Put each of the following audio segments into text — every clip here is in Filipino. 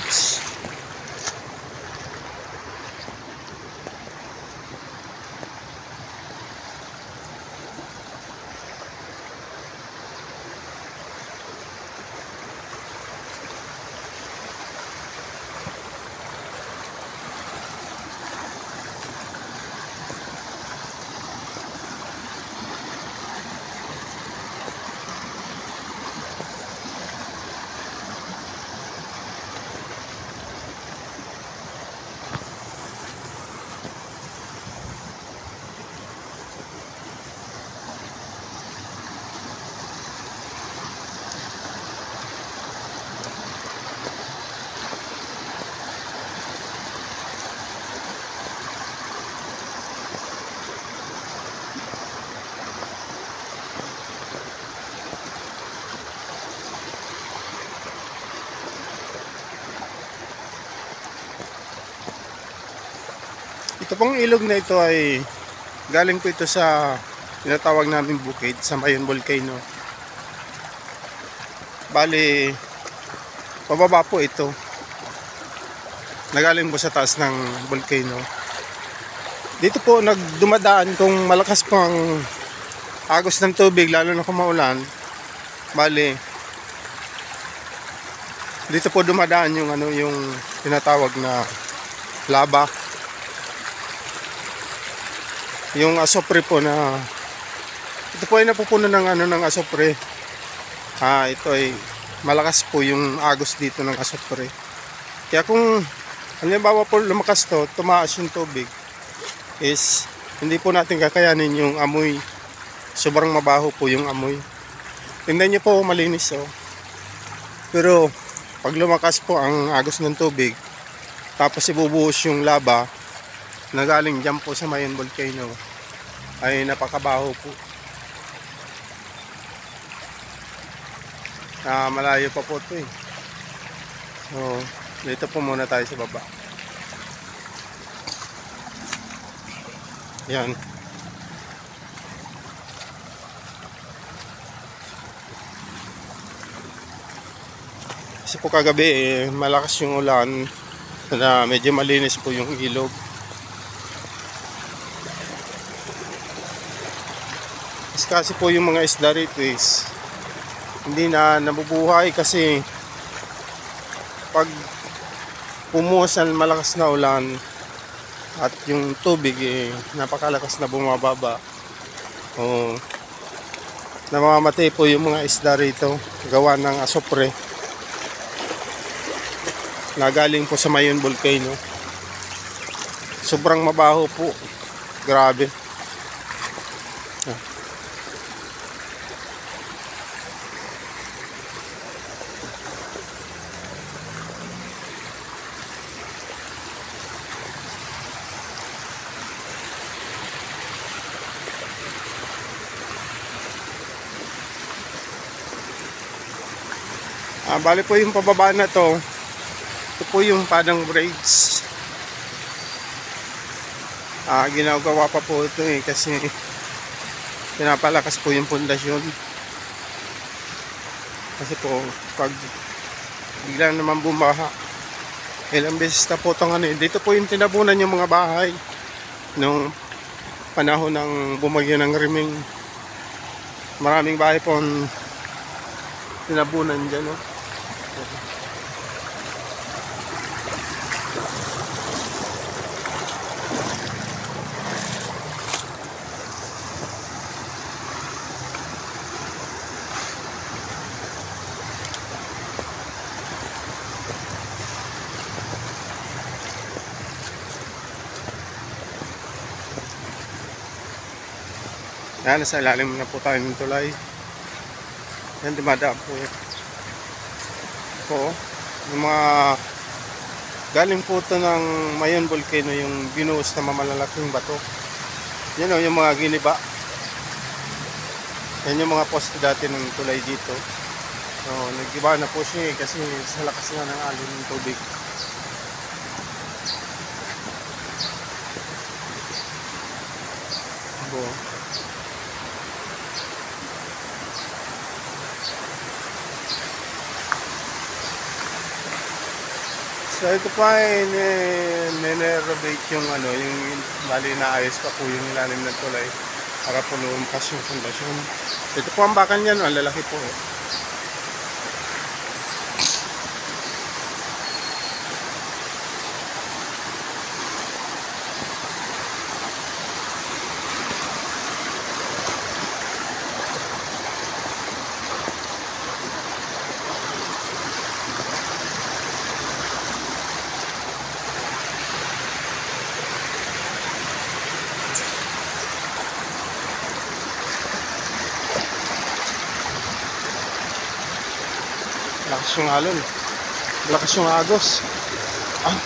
bridge. Ito pong ilog na ito ay galing po ito sa tinatawag namin bukid sa Mayon Volcano. Bali, pababa po ito. Nagaling po sa taas ng volcano. Dito po nagdumadaan kung malakas po ang agos ng tubig, lalo na kung maulan. Bali, dito po dumadaan yung yung tinatawag na lava. Yung asopre po na ito po ay napupuno ng ng asopre. Ito ay malakas po yung agos dito ng asopre. Kaya kung halimbawa po lumakas to, tumaas yung tubig, is hindi po natin kakayanin yung amoy. Sobrang mabaho po yung amoy. Tingnan niyo po, malinis oh. Pero pag lumakas po ang agos ng tubig, tapos ibubuhos yung lava na galing dyan po sa Mayon Volcano, ay napakabaho po. Malayo pa po ito eh. So, dito po muna tayo sa baba. Yan. Kasi po kagabi malakas yung ulan na medyo malinis po yung ilog. Kasi po yung mga isda rito is hindi na nabubuhay kasi pag pumusan malakas na ulan at yung tubig napakalakas na bumababa, namamatay po yung mga isda rito gawa ng asopre na galing po sa Mayon Volcano. Sobrang mabaho po, grabe. Bali po yung pababa na to, ito po yung Padang Bridge. Ginagawa pa po ito kasi pinapalakas po yung pundasyon. Kasi po pag bigla naman bumaha, ilang beses na po itong dito po yung tinabunan yung mga bahay nung panahon ng bumagyo ng Riming. Maraming bahay po ang tinabunan dyan, no? Yan, nasa ilalim na po tayo ng tulay. Yan, dumadaan po yan. Po, yung mga galing po ito ng Mayon Volcano, yung binuhos na mamalalaking bato. Yan o, yung mga giniba. Yan yung mga poste dati ng tulay dito. So, nag-iba na po siya kasi sa lakas nga ng alon ng tubig. Po. So ito pa ay nirenovate yung ano, yung bali naayos pa po yung ilalim ng tulay para po lumpas yung pundasyon. Ito po ang bakal niyan, ang lalaki po. Lakas yung alon. Lakas yung agos. Ah.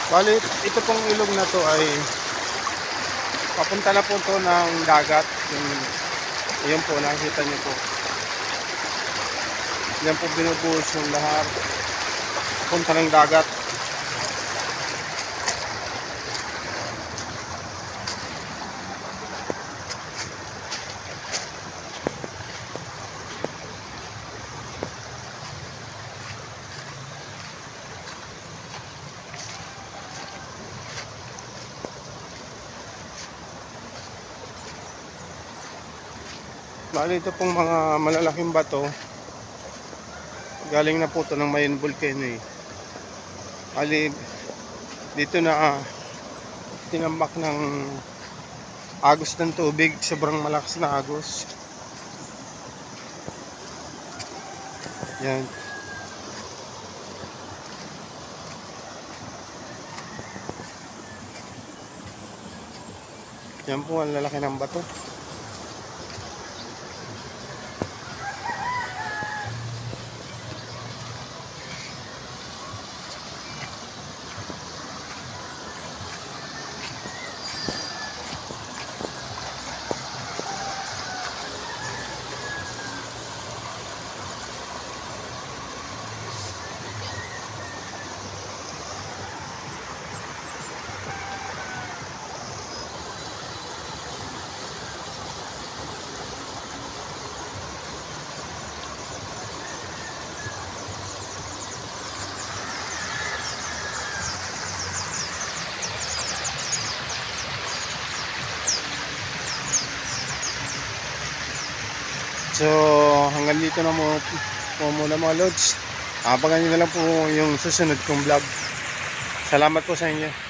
Bali, ito pong ilog na to ay papunta na po to ng dagat. Yung po, nakikita nyo po. Yan po binubuhos yung lahar. Punta ng dagat. Bali ito pong mga malalaking bato. Galing na po ito ng Mayon Volcano eh. Bali dito na tinambak ng agos ng tubig, sobrang malakas na agos. Yan. Yan po ang lalaki ng bato. So hanggang dito na po muna mga lods. Abangan nyo na lang po yung susunod kong vlog. Salamat po sa inyo.